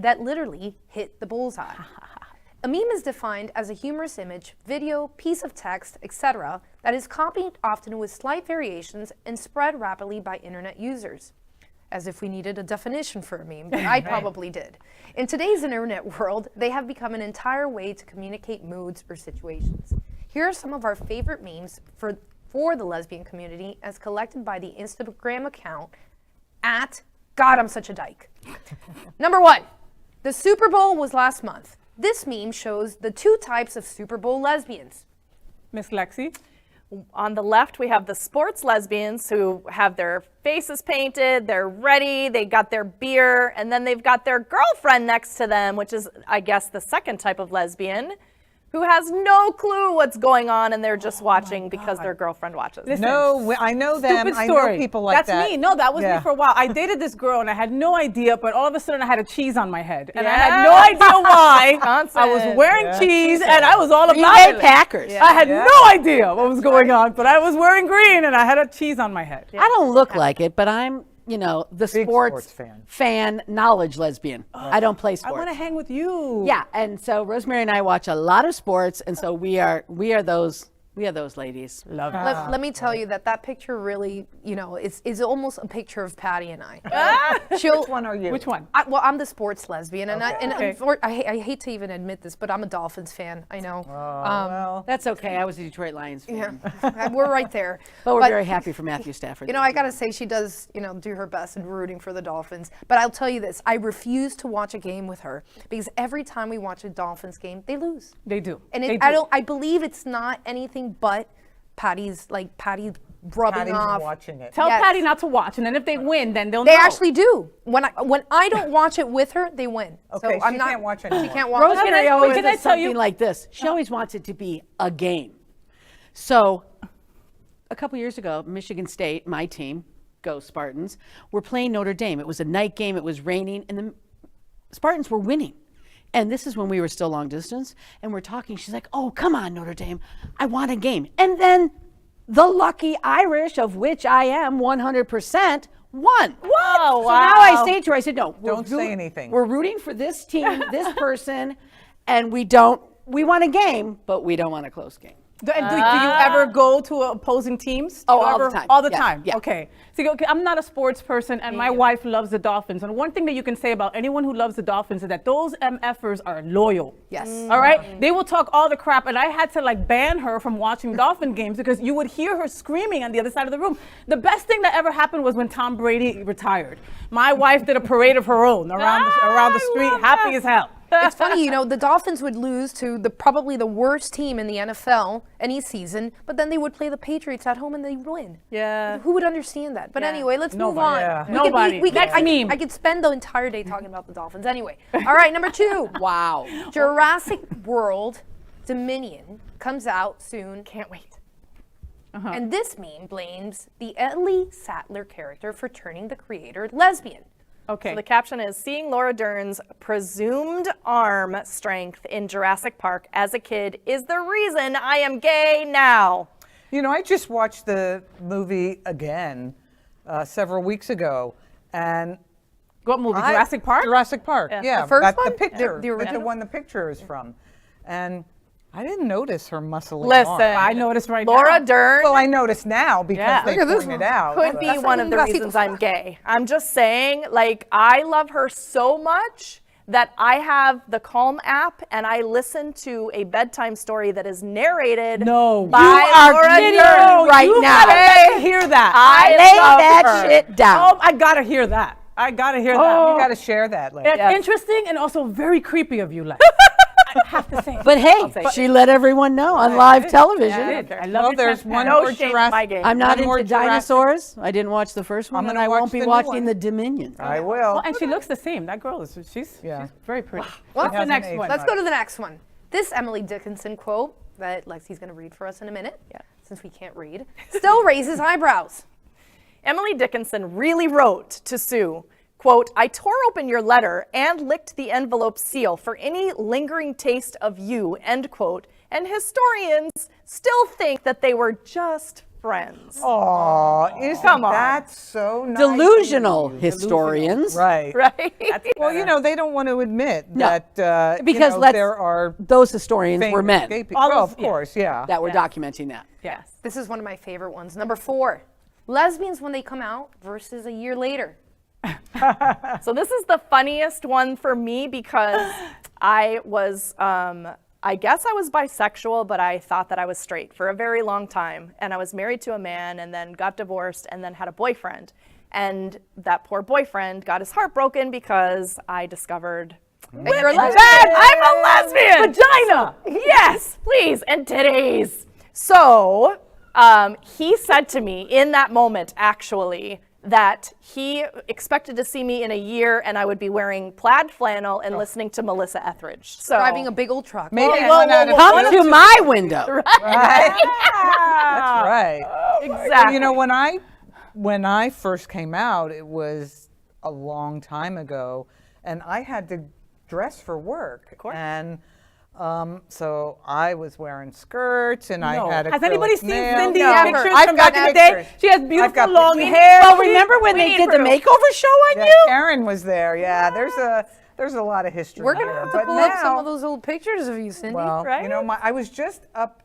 that literally hit the bullseye. A meme is defined as a humorous image, video, piece of text, etc. that is copied often with slight variations and spread rapidly by internet users. As if we needed a definition for a meme, but I probably did. In today's internet world, they have become an entire way to communicate moods or situations. Here are some of our favorite memes for the lesbian community as collected by the Instagram account at God, I'm such a dyke. Number 1, the Super Bowl was last month. This meme shows the 2 types of Super Bowl lesbians. Miss Lexi? On the left, we have the sports lesbians who have their faces painted, they're ready, they got their beer, and then they've got their girlfriend next to them, which is, I guess, the second type of lesbian, who has no clue what's going on, and they're just watching because their girlfriend watches. Listen, No, I know them. stupid I story. know people like That's that. me. No, that was Yeah. me for a while. I dated this girl and I had no idea, but all of a sudden I had a cheese on my head. And I Yeah. had no idea why. Wisconsin. I was wearing Yeah. cheese and I was all Green about Bay it. Packers. I had Yeah. no idea what was going on, but I was wearing green and I had a cheese on my head. I don't look like it, but I'm, the Big sports sports fan, knowledge lesbian. I don't play I sports. want to hang with you. Yeah, and so Rosemary and I watch a lot of sports, and so we are those ladies. Love it. Let me tell you that picture really, is almost a picture of Patty and I. Which one are you? Which one? I'm the sports lesbian, and Okay. I hate to even admit this, but I'm a Dolphins fan. I know. Well, That's okay. I was a Detroit Lions fan, We're right there. but we're very happy for Matthew Stafford. I gotta say she does, do her best in rooting for the Dolphins. But I'll tell you this: I refuse to watch a game with her because every time we watch a Dolphins game, they lose. They do. And They I do. I believe it's not anything but Patty rubbing Patty's off. watching it. Tell Yes. Patty not to watch, and then if they win, then they'll They know. actually do. When I don't watch it with her, they win. Okay, so I'm she not, can't watch She anymore. can't watch. Rosemary always can I does tell something you- like this. She always wants it to be a game. So a couple years ago, Michigan State, my team, go Spartans, were playing Notre Dame. It was a night game. It was raining, and the Spartans were winning. And this is when we were still long distance, and we're talking. She's like, "Oh, come on, Notre Dame. I want a game." And then the lucky Irish, of which I am 100%, won. What? So now I say to her, I said, "No, Don't say anything. We're rooting for this team, this person, and we want a game, but we don't want a close game." Do you ever go to opposing teams? Oh, Do you all the ever- time. All the Yeah, time. yeah. Okay. See, okay, I'm not a sports person, and my wife loves the Dolphins. And one thing that you can say about anyone who loves the Dolphins is that those MFers are loyal. Yes. All right. They will talk all the crap, and I had to ban her from watching Dolphin games because you would hear her screaming on the other side of the room. The best thing that ever happened was when Tom Brady retired. My wife did a parade of her own around the street, happy as hell. It's funny, the Dolphins would lose to probably the worst team in the NFL any season, but then they would play the Patriots at home and they win. Yeah. Who would understand that? But anyway, let's move on. Yeah. Nobody. Next meme. I could spend the entire day talking about the Dolphins. Anyway, all right, number 2. Wow. Jurassic World Dominion comes out soon. Can't wait. And this meme blames the Ellie Sattler character for turning the creator lesbian. Okay. So the caption is, seeing Laura Dern's presumed arm strength in Jurassic Park as a kid is the reason I am gay now. I just watched the movie again several weeks ago, and What movie? Jurassic Park? Jurassic Park. Yeah, The first that's one? the picture. The original? one the picture is from, and I didn't notice her muscly Listen, arm. I noticed right Laura now. Dern Well, I notice now because Yeah. they Look at this pointed one. out. could but- be one of the reasons I'm gay. I'm just saying, I love her so much that I have the Calm app and I listen to a bedtime story that is narrated No. by You are Laura kidding Dern. right you now. gotta hear that. I Lay love that her. shit down. Oh, I gotta hear that. I gotta hear You that. got to share that later. It's interesting and also very creepy of you, Lex. I have to say. But hey, she let everyone know on live television. I love Well, your there's one transparency. No more shame in Jurassic. my game. I'm not One more into Jurassic- dinosaurs. I didn't watch the first one, I'm and gonna I won't watch be the new watching one. the Dominion. I will. Well, and she looks the same. That girl she's Yeah. very pretty. Well, What's the hasn't next aged one? Let's go to the next one. This Emily Dickinson quote that Lexi's going to read for us in a minute, since we can't read, still raises eyebrows. Emily Dickinson really wrote to Sue, quote, I tore open your letter and licked the envelope seal for any lingering taste of you, end quote, and historians still think that they were just friends. Oh, isn't Come on. that so nice? Delusional of you? historians. Right. Right? Well, they don't want to admit No. that Because there are those historians were famous men gay people. Well, of course, yeah. that were documenting that. Yes. This is one of my favorite ones. Number 4, lesbians when they come out versus a year later. So this is the funniest one for me because I was, I guess I was bisexual, but I thought that I was straight for a very long time. And I was married to a man and then got divorced and then had a boyfriend. And that poor boyfriend got his heart broken because I discovered You're a lesbian. that I'm a lesbian. Vagina. Yes, please, and titties. So he said to me in that moment, actually, that he expected to see me in a year and I would be wearing plaid flannel and listening to Melissa Etheridge. So Driving a big old truck. Maybe Whoa, one out of Come to my window. That's right. exactly. When I first came out, it was a long time ago, and I had to dress for work. Of course. And so I was wearing skirts, and I had Has anybody acrylic seen nails. Cindy's Never. pictures I've from got back in the day? pictures. She has I've beautiful got long pictures. hair. Well, remember when they need did the proof. makeover show on Yeah, you? Karen was there. Yeah, there's a lot of history. We're going to here. have to But pull up some now- of those old pictures of you, Cindy. Well, right? I was just up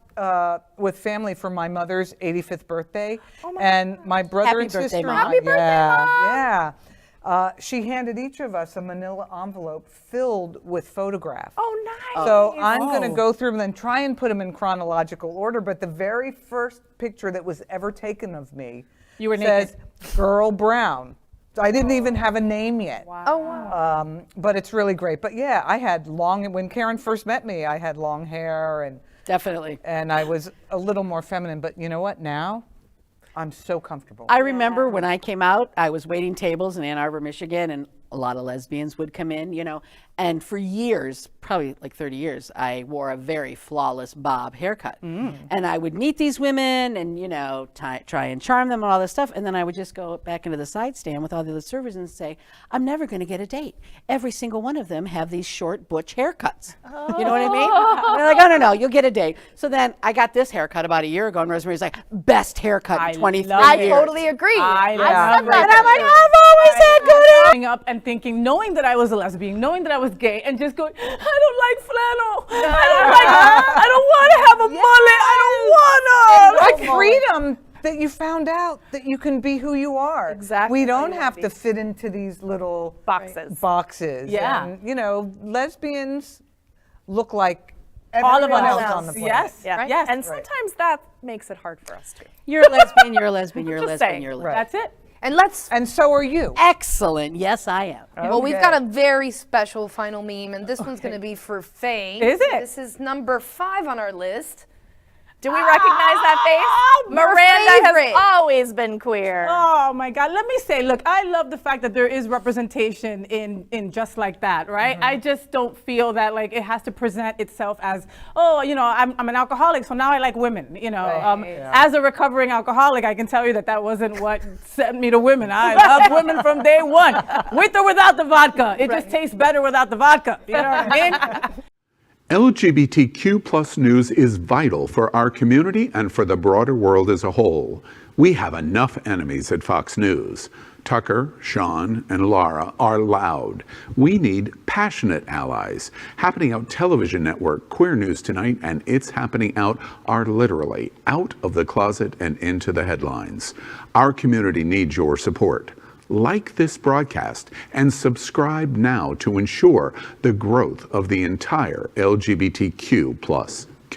with family for my mother's 85th birthday, and my brother Happy and birthday, sister. Mom. Happy birthday, yeah, yeah. She handed each of us a manila envelope filled with photographs. Oh, nice. So I'm going to Oh. go through them and try and put them in chronological order. But the very first picture that was ever taken of me You were says naked. Girl Brown. I didn't even have a name yet. Oh, wow. But it's really great. But yeah, I had when Karen first met me, I had long hair Definitely. and I was a little more feminine. But you know what? Now I'm so comfortable. I remember when I came out, I was waiting tables in Ann Arbor, Michigan, and a lot of lesbians would come in, and for years, probably like 30 years, I wore a very flawless bob haircut. And I would meet these women and, try and charm them and all this stuff. And then I would just go back into the side stand with all the other servers and say, I'm never going to get a date. Every single one of them have these short butch haircuts. You know what I mean? And they're like, oh, no, you'll get a date. So then I got this haircut about a year ago, and Rosemary's like, best haircut in 23 love years. I totally agree. I I love said that. And I'm like, I've always had good hair. Growing up and thinking, knowing that I was a lesbian, knowing that I was gay, and just going, I don't like flannel. I don't want to have a mullet. I don't want to. What freedom that you found out that you can be who you are. Exactly We how don't you have wanna to fit into these little Boxes. Yeah. And, lesbians look like All of everyone us. else on the planet. Yes. Yeah. Yes. And sometimes that makes it hard for us too. You're a lesbian, you're a lesbian, you're a Just lesbian, saying. you're a lesbian. That's it. And let's, And so are you. Excellent. Yes, I am. well, we've got a very special final meme, and this one's going to be for Faye. Is it? This is number 5 on our list. Do we recognize that face? your Miranda favorite. has always been queer. Oh my God. Let me say, look, I love the fact that there is representation in just like that, right? I just don't feel that like it has to present itself as, I'm an alcoholic, so now I like women. As a recovering alcoholic, I can tell you that wasn't what sent me to women. I love women from day one, with or without the vodka. It just tastes better without the vodka. You know what I mean? LGBTQ+ news is vital for our community and for the broader world as a whole. We have enough enemies at Fox News. Tucker, Sean, and Laura are loud. We need passionate allies. Happening Out Television Network, Queer News Tonight, and It's Happening Out are literally out of the closet and into the headlines. Our community needs your support. Like this broadcast and subscribe now to ensure the growth of the entire LGBTQ+